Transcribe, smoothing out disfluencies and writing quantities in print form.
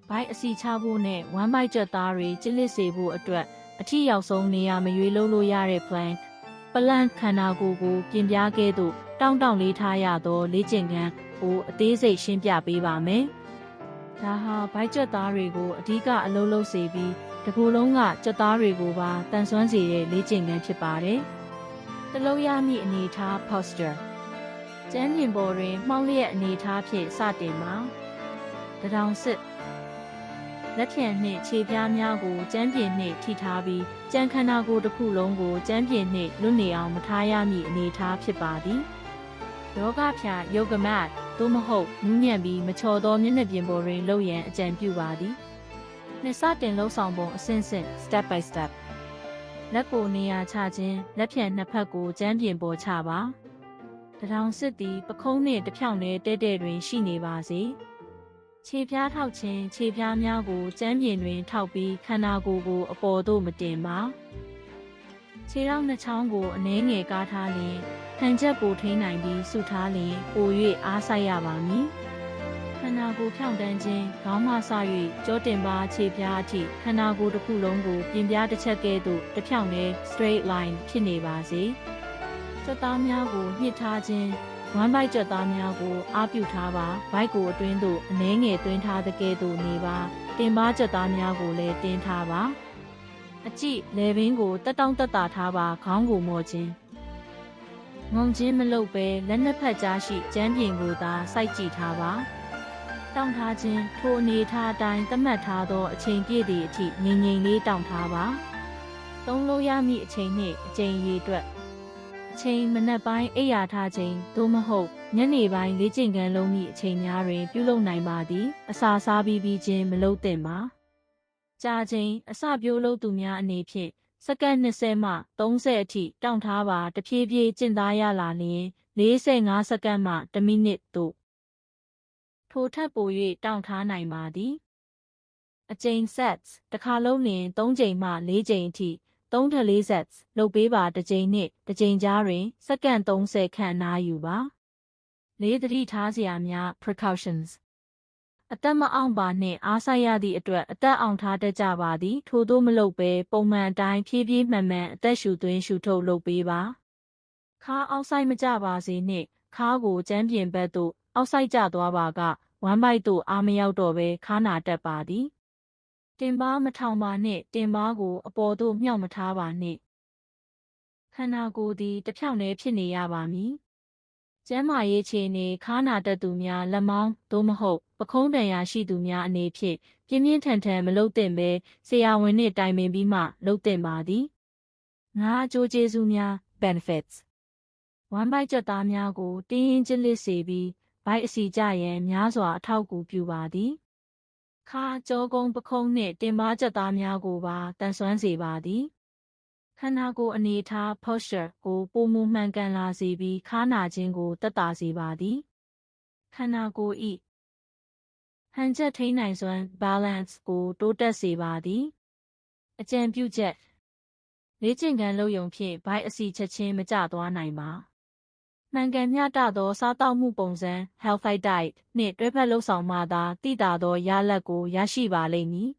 ဘိုက်အစီချဖို့နဲ့ဝမ်းဘိုက်ကြက်သားတွေကျစ်လစ်စေဖို့အတွက်အထီရောက်ဆုံးနေရာမရွေးလို့ရတဲ့ plank ပလန့်ခန္ဓာကိုယ်ကိုပြင်ပြခဲ့သို့တောင့်လေးထားရသောလေ့ကျင့်ခန်းကိုအသေးစိတ်ရှင်းပြပေးပါမယ်။ဒါဟာဘိုက်ကြက်သားတွေကိုအဓိကအလုပ်လုပ်စေပြီးတစ်ခုလုံးကကြက်သားတွေကိုပါတန်ဆွမ်းစေတဲ့လေ့ကျင့်ခန်းဖြစ်ပါတယ်။တလုံးရမည့်အနေထား posture ကျမ်းပြင်ပေါ်တွင်မှောင်းလျက်အနေထားဖြင့်စတင်ပါ။တထောင်စစ်လက်ဖြံနှင့်ခြေပြားများကိုကျမ်းပြင်နှင့်ထိထားပြီးကြံခန္ဓာကိုယ်တစ်ခုလုံးကိုကျမ်းပြင်နှင့်လွတ်နေအောင်မထားရမည့်အနေထားဖြစ်ပါသည်။ယောဂဖြာယုတ်ကမတ်သို့မဟုတ်နူးညံ့ပြီးမချော်သောမျက်နှာပြင်ပေါ်တွင်လှုပ်ရန်အကြံပြုပါသည်။နှစ်စတင်လှုပ်ဆောင်ပုံအဆင့်ဆင့် step by step လက်ကိုနေရာချခြင်းလက်ဖြံနှစ်ဖက်ကိုကျမ်းပြင်ပေါ်ချပါ။တထောင်စစ်သည်ပခုံးနှင့်တစ်ဖြောင့်နဲ့တဲတဲတွင်ရှိနေပါစေ။ခြေပြားထောက်ခြင်းခြေပြားများကိုကျမ်းပြင်တွင်ထောက်ပြီးခန္ဓာကိုယ်ကိုအပေါ်သို့မတင်ပါခြေထောက်နှစ်ချောင်းကိုအနည်းငယ်ကားထားလျင်ဟန်ချက်ကိုထိန်းနိုင်ပြီးဆုထားလျင်ပို၍အားစိုက်ရပါမည်ခန္ဓာကိုယ်ဖြောင့်တန်းခြင်းခေါင်းမှစ၍ကြောတင်ပါခြေပြားအထိခန္ဓာကိုယ်တစ်ခုလုံးကိုပြင်ပြားတစ်ချက်ကဲ့သို့တစ်ဖြောင့်နဲ့ straight line ဖြစ်နေပါစေကြက်သားများကိုညှစ်ထားခြင်းဝမ်းဘိုက်ကြက်သားများကိုအားပြုထားပါဘိုက်ကိုအတွင်းသို့အနှဲငယ်သွင်းထားတဲ့ကဲ့သို့နေပါတင်ပါကြက်သားများကိုလည်းတင်းထားပါအကြည့်လေပင်ကိုတက်တောင့်တက်တာထားပါခေါင်းကိုမော့ခြင်းငုံခြင်းမလုပ်ဘဲလက်နှစ်ဖက်ကြားရှိကျမ်းပြင်ကိုသာစိုက်ကြည့်ထားပါတောင့်ထားခြင်းထိုအနေထားအတိုင်းသတ်မှတ်ထားသောအချိန်ပြည့်သည့်အထိငြိမ်ငြိမ်လေးတောင့်ထားပါသုံးလို့ရမည့်အချိန်နှင့်အချိန်ရေအတွက်ချိန်မနက်ပိုင်းအိပ်ရာထားချိန်သို့မဟုတ်ညနေပိုင်းလေ့ကျင့်ခန်းလုပ်မိအချိန်များတွင်ပြုလုပ်နိုင်ပါသည်အစာစားပြီးခြင်းမလုပ်သင့်ပါကြာချိန်အစပြိုးလုပ်သူများအနေဖြင့်စက္ကန့်20မှ30အထိတောင့်ထားပါတဖြည်းဖြည်းကျင့်သားရလာလျင်45စက္ကန့်မှ1မိနစ်သို့ထိုထက်ပို၍တောင့်ထားနိုင်ပါသည်အကြိမ် sets တစ်ခါလုံးလျင်3ကြိမ်မှ4ကြိမ်အထိ3-4 sets လုပ်ပေးပါတစ်ကြိမ်နှင့်တစ်ကြိမ်ကြားတွင်စက္ကန့်30ခန့်နားယူပါလေးသတိထားစရာများ precautions အသက်မအောင်ပါနှင့်အားဆိုင်ရသည့်အတွက်အသက်အောင်ထားတတ်ကြပါသည်ထို့သောမလုပ်ဘဲပုံမှန်အတိုင်းဖြည်းဖြည်းမှန်မှန်အသက်ရှူသွင်းရှူထုတ်လုပ်ပေးပါခါအောက်ဆိုင်မကြပါစေနှင့်ခါကိုကျမ်းပြင်ဘက်သို့အောက်ဆိုင်ကျသွားပါကဝမ်းဘိုက်သို့အားမရောက်တော့ဘဲခါနာတတ်ပါသည်တင်ပါမထောင်ပါနှင့်တင်ပါကိုအပေါ်သို့မြှောက်မထားပါနှင့်ခန္ဓာကိုယ်သည်တစ်ဖြောင့်တည်းဖြစ်နေရပါမည်ကျန်းမာရေးခြေအနေခါနာတတ်သူများလက်မောင်းသို့မဟုတ်ပခုံးတန်ရာရှိသူများအနေဖြင့်ပြင်းပြင်းထန်ထန်မလုပ်သင့်ဘဲဆရာဝန်နှင့်တိုင်ပင်ပြီးမှလုပ်သင့်ပါသည်ငါအကျိုးကျေးဇူးများ benefits ဝမ်းဘိုက်ကြက်သားများကိုတင်းရင်ကျစ်လစ်စေပြီးဘိုက်အစီကြရန်များစွာအထောက်အကူပြုပါသည်ခါကြောကုန်းပခုံးနှင့်တင်ပါကြက်သားများကိုပါတန်ဆွမ်းစေပါသည်ခန္ဓာကိုယ်အနေထား posture ကိုပုံမူမှန်ကန်လာစေပြီးခါနာခြင်းကိုသက်သာစေပါသည်ခန္ဓာကိုယ်၏ဟန်ချက်ထိန်းနိုင်စွမ်း balance ကိုတိုးတက်စေပါသည်အကြံပြုချက်လေ့ကျင့်ခန်းလုပ်ရုံဖြင့်ဘိုက်အစီချက်ချင်းမကျသွားနိုင်ပါမှန်ကန်မျှတသောစားသောက်မှုပုံစံ healthy diet နှင့်တွဲဖက်လုပ်ဆောင်မှသာတိတာသောရလဒ်ကိုရရှိပါလိမ့်မည်